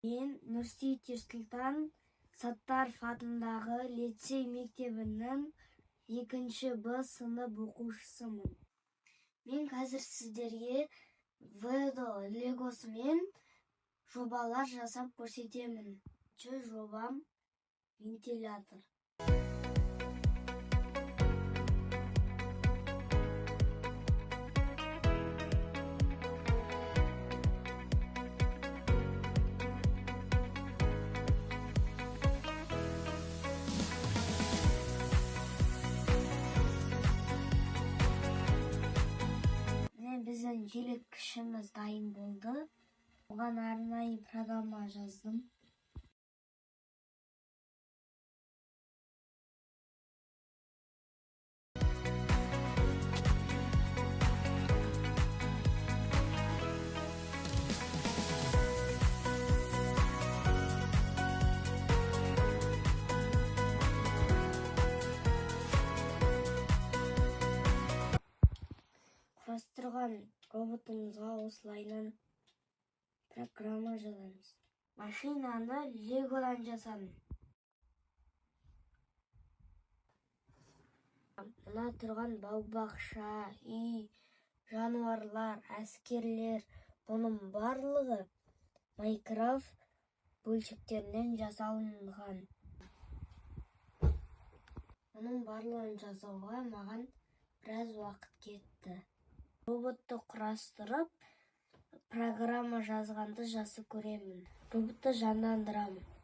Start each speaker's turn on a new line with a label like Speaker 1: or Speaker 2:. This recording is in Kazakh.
Speaker 1: Мен Нұрсейіт Ерсұлтан Саттаров атындағы лицей мектебінің 2 Б сынып оқушысымын. Мен қазір сіздерге Wedо легосымен жобалар жасап көрсетемін. Жобам вентилятор. Біздің желеткішіміз дайын болды. Оған арнайы программа жаздым. Құрастырған роботымызға осылайынан программа жазамыз. Машинаны легодан жасадым. Мына тұрған бау-бақша, үй, жануарлар, әскерлер, бұның барлығы Майнкрафт бөлшектерінен жасалынған. Бұның барлығын жасауға маған біраз уақыт кетті. Роботты құрастырып, программа жазғанды жақсы көремін. Роботты жандандырамын.